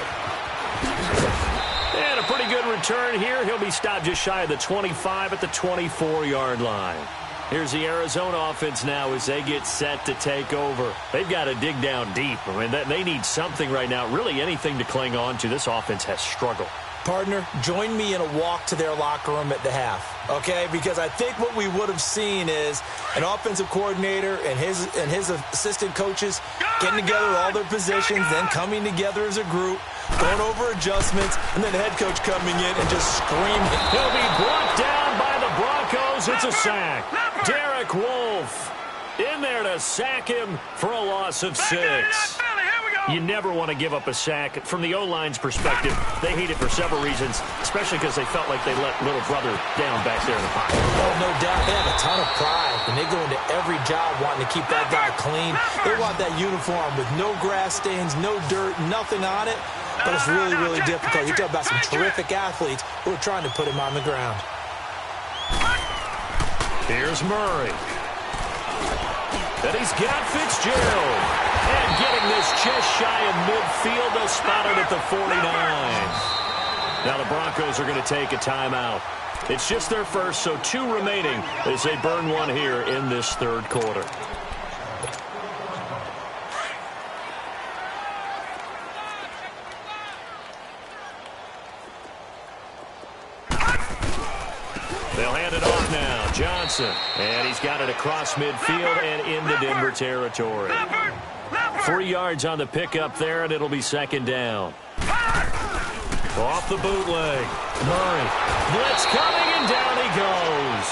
And a pretty good return here. He'll be stopped just shy of the 25 at the 24-yard line. Here's the Arizona offense now as they get set to take over. They've got to dig down deep. I mean, they need something right now, really anything to cling on to. This offense has struggled. Partner, join me in a walk to their locker room at the half, okay? Because I think what we would have seen is an offensive coordinator and his assistant coaches getting together all their positions, then coming together as a group, going over adjustments, and then the head coach coming in and just screaming. He'll be brought down by the Broncos. It's a sack. Derek Wolfe in there to sack him for a loss of 6. You never want to give up a sack. From the O-line's perspective, they hate it for several reasons, especially because they felt like they let little brother down back there in the pocket. Oh, no doubt. They have a ton of pride, and they go into every job wanting to keep that guy clean. They want that uniform with no grass stains, no dirt, nothing on it. But it's really, really difficult. You're talking about some terrific athletes who are trying to put him on the ground. Here's Murray. And he's got Fitzgerald. And getting this just shy of midfield, they'll spot it at the 49. Now the Broncos are going to take a timeout. It's just their first, so 2 remaining as they burn one here in this third quarter. They'll hand it off now. Johnson. And he's got it across midfield and into Denver territory. 3 yards on the pickup there, and it'll be second down. Off the bootleg. Murray. Blitz coming, and down he goes.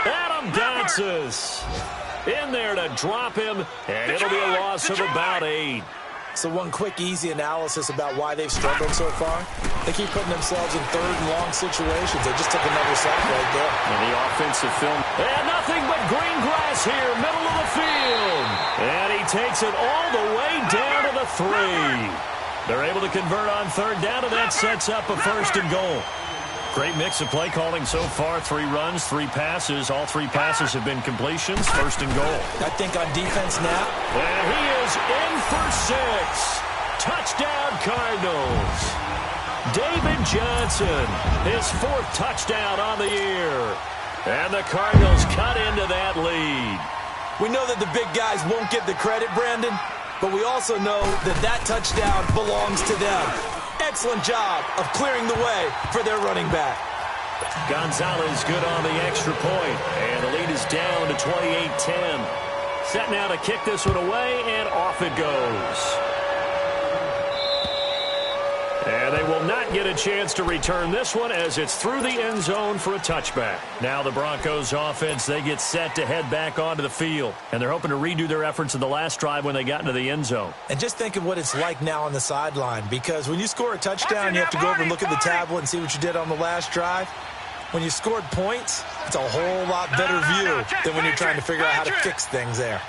Adam Dotsis in there to drop him, and it'll be a loss of about 8. So one quick, easy analysis about why they've struggled so far. They keep putting themselves in third and long situations. They just took another sack right there. And the offensive film. And nothing but green grass here, middle of the field. And he takes it all the way down to the 3. They're able to convert on third down, and that sets up a first and goal. Great mix of play calling so far. 3 runs, 3 passes. All 3 passes have been completions. First and goal. I think on defense now. And he is in for 6. Touchdown, Cardinals. David Johnson, his 4th touchdown on the year. And the Cardinals cut into that lead. We know that the big guys won't get the credit, Brandon, but we also know that that touchdown belongs to them. Excellent job of clearing the way for their running back. Gonzalez good on the extra point, and the lead is down to 28-10. Set now to kick this one away, and off it goes. And they will not get a chance to return this one as it's through the end zone for a touchback. Now the Broncos offense, they get set to head back onto the field. And they're hoping to redo their efforts in the last drive when they got into the end zone. And just think of what it's like now on the sideline, because when you score a touchdown, you have to go over and look at the tablet and see what you did on the last drive. When you scored points, it's a whole lot better view than when you're trying to figure out how to fix things there.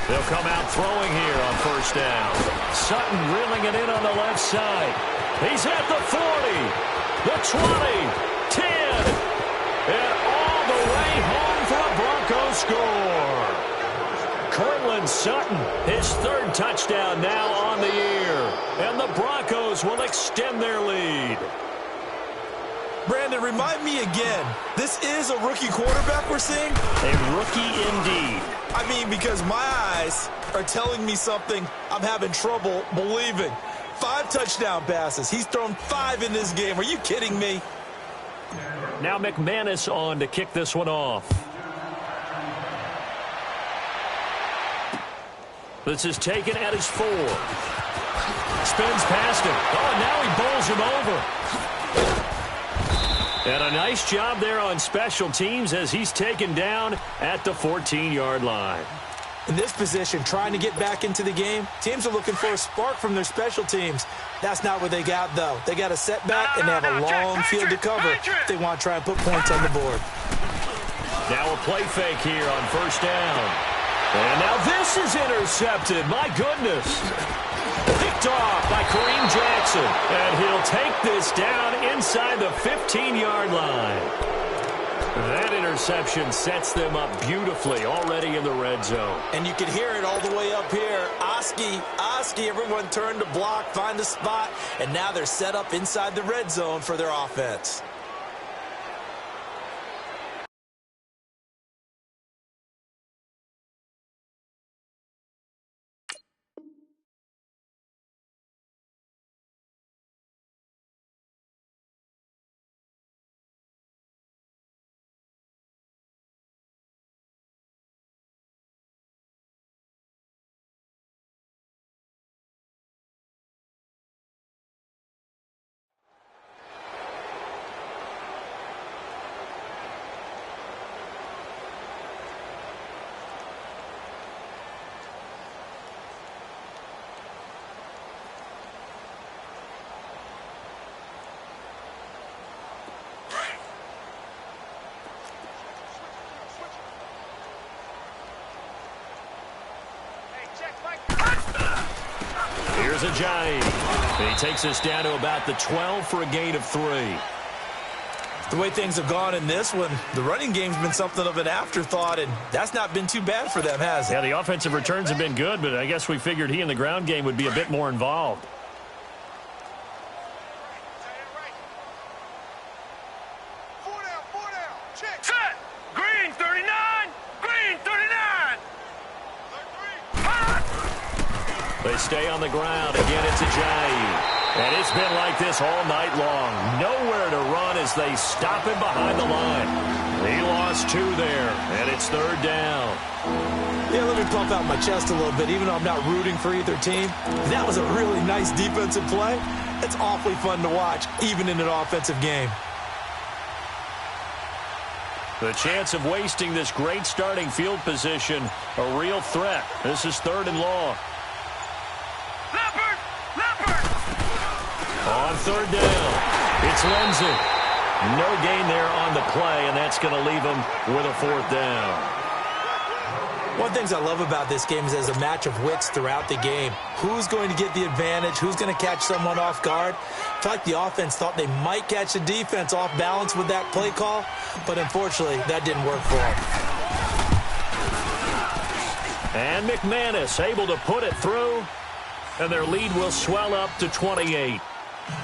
They'll come out throwing here on first down. Sutton reeling it in on the left side. He's at the 40, the 20, 10, and all the way home for a Broncos score. Cortland Sutton, his 3rd touchdown now on the year. And the Broncos will extend their lead. Brandon, remind me again, this is a rookie quarterback we're seeing? A rookie indeed. I mean, because my eyes are telling me something I'm having trouble believing. 5 touchdown passes. He's thrown 5 in this game. Are you kidding me? Now McManus on to kick this one off. This is taken at his 4. Spins past him. Oh, and now he bowls him over. And a nice job there on special teams as he's taken down at the 14-yard line. In this position, trying to get back into the game, teams are looking for a spark from their special teams. That's not what they got, though. They got a setback, and they have a long field to cover if they want to try and put points on the board. Now a play fake here on first down. And now this is intercepted. My goodness. Picked off by Kareem Jackson. And he'll take this down inside the 15-yard line. That interception sets them up beautifully already in the red zone. And you can hear it all the way up here. Oski, everyone turned to block, find a spot, and now they're set up inside the red zone for their offense. Here's Ajayi. He takes us down to about the 12 for a gain of 3. The way things have gone in this one, the running game's been something of an afterthought, and that's not been too bad for them, has it? Yeah, the offensive returns have been good, but I guess we figured he in the ground game would be a bit more involved. Set. Green 39. Green 39. They stay on the ground. Again, it's Ajayi. And it's been like this all night long. Nowhere to run as they stop him behind the line. He lost 2 there, and it's 3rd down. Yeah, let me pump out my chest a little bit, even though I'm not rooting for either team. That was a really nice defensive play. It's awfully fun to watch, even in an offensive game. The chance of wasting this great starting field position, a real threat. This is 3rd and long. Leopard. Leopard. On 3rd down, it's Lindsey. No gain there on the play, and that's going to leave him with a 4th down. One of the things I love about this game is there's a match of wits throughout the game. Who's going to get the advantage? Who's going to catch someone off guard? I feel like the offense thought they might catch the defense off balance with that play call, but unfortunately, that didn't work for them. And McManus able to put it through, and their lead will swell up to 28.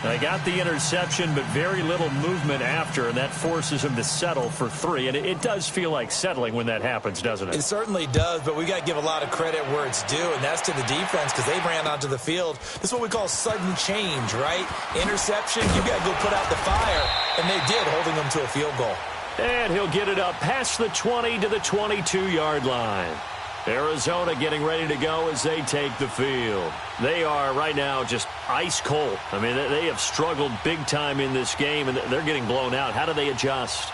They got the interception, but very little movement after, and that forces him to settle for 3. And it does feel like settling when that happens, doesn't it? It certainly does, but we got to give a lot of credit where it's due, and that's to the defense because they ran onto the field. This is what we call sudden change, right? Interception, you got to go put out the fire, and they did, holding them to a field goal. And he'll get it up past the 20 to the 22-yard line. Arizona getting ready to go as they take the field. They are right now just ice cold. I mean, they have struggled big time in this game, and they're getting blown out. How do they adjust?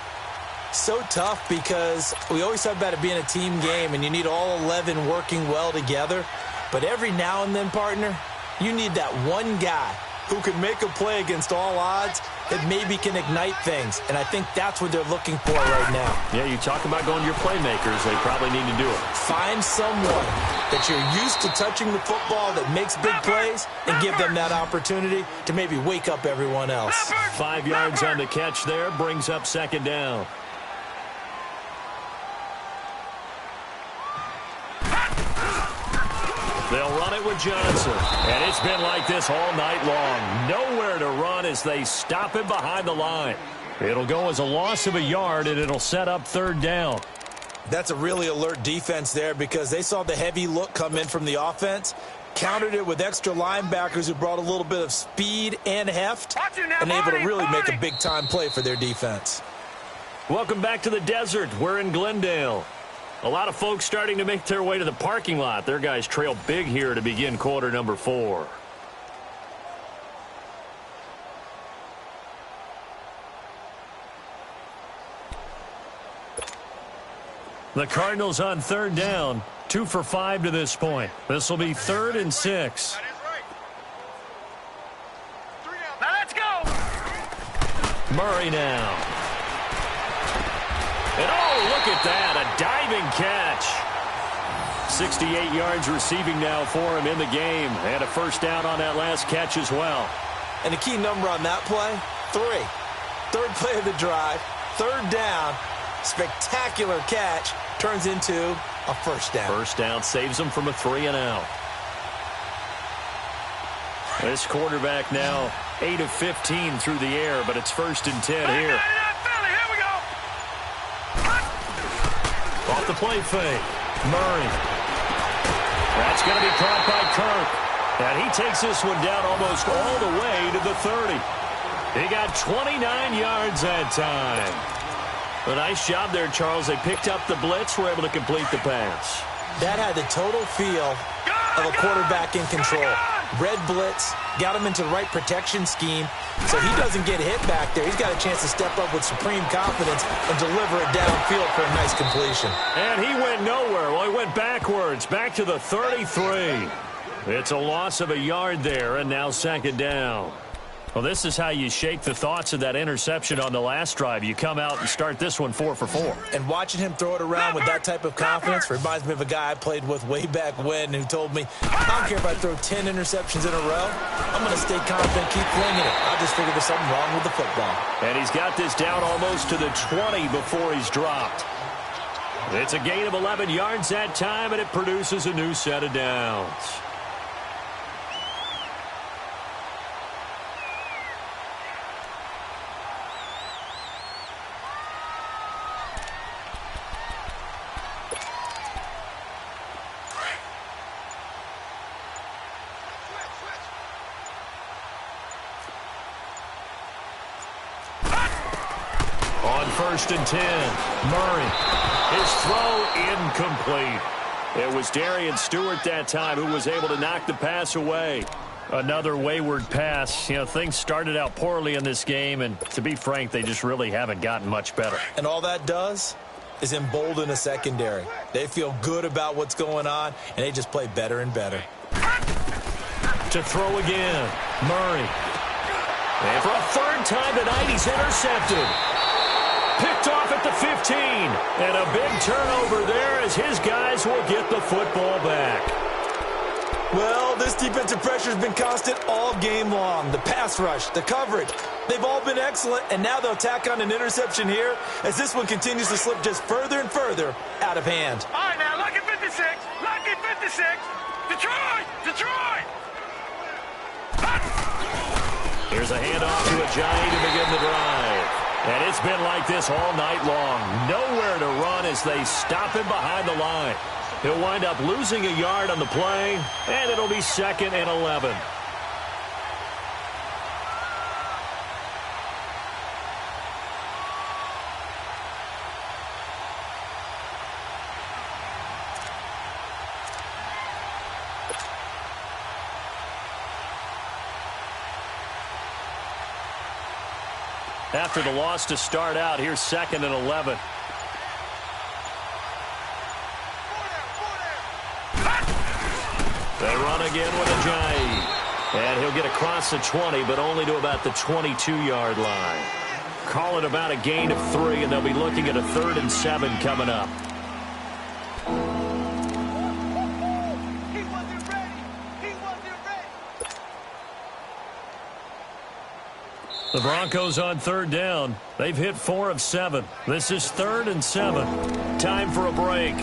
So tough because we always talk about it being a team game, and you need all 11 working well together. But every now and then, partner, you need that one guy who can make a play against all odds that maybe can ignite things. And I think that's what they're looking for right now. Yeah, you talk about going to your playmakers. They probably need to do it. Find someone that you're used to touching the football that makes big plays and give them that opportunity to maybe wake up everyone else. 5 yards on the catch there, brings up 2nd down. They'll run it with Johnson. And it's been like this all night long. Nowhere to run as they stop him behind the line. It'll go as a loss of a yard, and it'll set up 3rd down. That's a really alert defense there because they saw the heavy look come in from the offense, countered it with extra linebackers who brought a little bit of speed and heft, and able to really make a big-time play for their defense. Welcome back to the desert. We're in Glendale. A lot of folks starting to make their way to the parking lot. Their guys trail big here to begin quarter number 4. The Cardinals on 3rd down, 2 for 5 to this point. This will be 3rd and 6. Now let's go. Murray now. And oh, look at that, a diving catch. 68 yards receiving now for him in the game, and a 1st down on that last catch as well. And the key number on that play, 3. 3rd play of the drive, 3rd down, spectacular catch, turns into a 1st down. 1st down saves him from a 3 and out. This quarterback now 8 of 15 through the air, but it's 1st and 10 here. Off the play fake. Murray. That's going to be caught by Kirk. And he takes this one down almost all the way to the 30. He got 29 yards that time. A nice job there, Charles. They picked up the blitz, were able to complete the pass. That had the total feel of a quarterback in control. Red blitz, got him into the right protection scheme, so he doesn't get hit back there. He's got a chance to step up with supreme confidence and deliver it downfield for a nice completion. And he went nowhere. Well, he went backwards, back to the 33. It's a loss of a yard there, and now 2nd down. Well, this is how you shake the thoughts of that interception on the last drive. You come out and start this one 4 for 4. And watching him throw it around with that type of confidence reminds me of a guy I played with way back when who told me, I don't care if I throw 10 interceptions in a row. I'm going to stay confident, keep flinging it. I just figured there's something wrong with the football. And he's got this down almost to the 20 before he's dropped. It's a gain of 11 yards that time, and it produces a new set of downs. On 1st and 10, Murray. His throw incomplete. It was Darian Stewart that time who was able to knock the pass away. Another wayward pass. You know, things started out poorly in this game, and to be frank, they just really haven't gotten much better. And all that does is embolden a secondary. They feel good about what's going on, and they just play better and better. To throw again, Murray. And for a third time tonight, he's intercepted. Picked off at the 15. And a big turnover there as his guys will get the football back. Well, this defensive pressure has been constant all game long. The pass rush, the coverage, they've all been excellent, and now they'll tack on an interception here as this one continues to slip just further and further out of hand. All right, now, lucky 56. Lucky 56. Detroit! Detroit! Here's a handoff to Ajayi to begin the drive. And it's been like this all night long. Nowhere to run as they stop him behind the line. He'll wind up losing a yard on the play, and it'll be 2nd and 11. After the loss to start out, here's 2nd and 11. They run again with Ajayi. And he'll get across the 20, but only to about the 22-yard line. Call it about a gain of 3, and they'll be looking at a 3rd and 7 coming up. The Broncos on 3rd down. They've hit 4 of 7. This is 3rd and 7. Time for a break.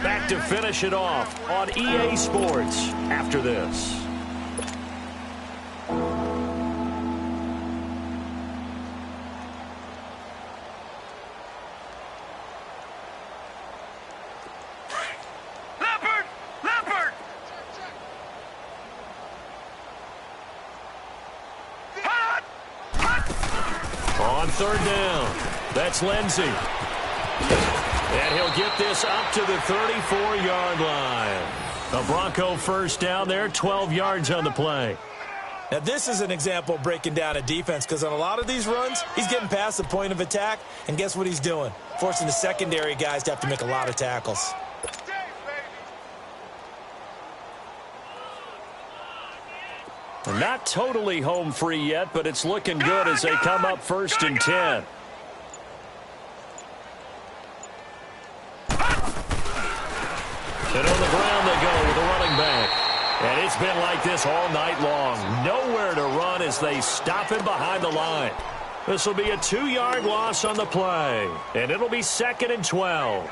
Back to finish it off on EA Sports after this. On 3rd down, that's Lindsey. And he'll get this up to the 34-yard line. A Bronco 1st down there, 12 yards on the play. Now, this is an example of breaking down a defense because on a lot of these runs, he's getting past the point of attack, and guess what he's doing? Forcing the secondary guys to have to make a lot of tackles. Not totally home free yet, but it's looking good as they come up 1st and 10. And on the ground they go with a running back. And it's been like this all night long. Nowhere to run as they stop him behind the line. This will be a 2-yard loss on the play. And it'll be 2nd and 12.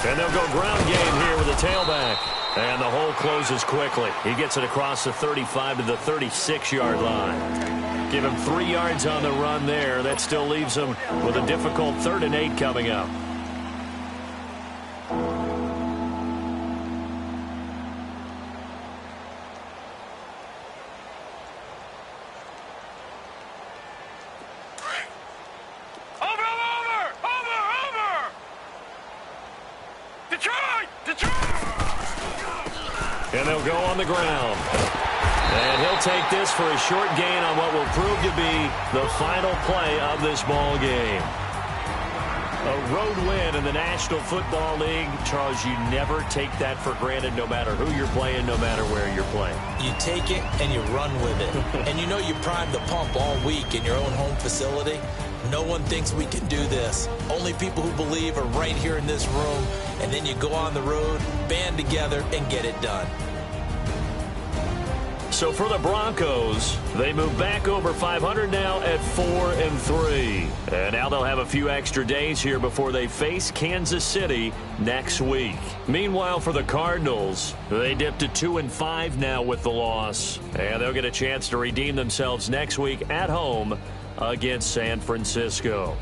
And they'll go ground game here with a tailback. And the hole closes quickly. He gets it across the 35 to the 36-yard line. Give him 3 yards on the run there. That still leaves him with a difficult 3rd and 8 coming up. And they'll go on the ground. And he'll take this for a short gain on what will prove to be the final play of this ball game. A road win in the National Football League. Charles, you never take that for granted, no matter who you're playing, no matter where you're playing. You take it and you run with it. And you know you primed the pump all week in your own home facility. No one thinks we can do this. Only people who believe are right here in this room. And then you go on the road, band together, and get it done. So for the Broncos, they move back over 500 now at 4-3. And now they'll have a few extra days here before they face Kansas City next week. Meanwhile, for the Cardinals, they dip to 2-5 now with the loss. And they'll get a chance to redeem themselves next week at home against San Francisco.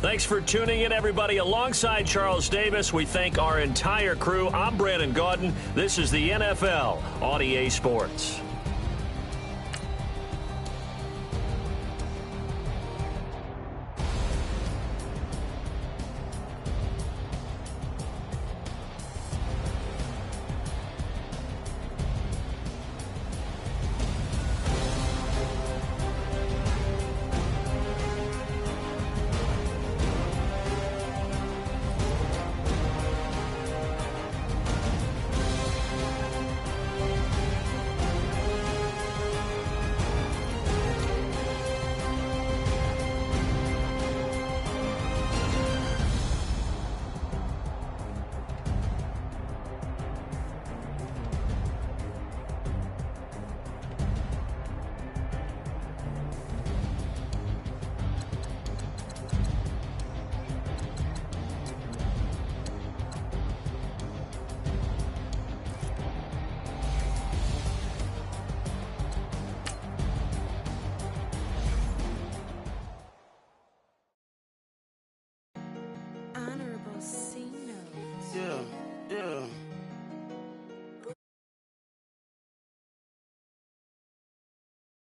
Thanks for tuning in, everybody. Alongside Charles Davis, we thank our entire crew. I'm Brandon Gaudin. This is the NFL on EA Sports.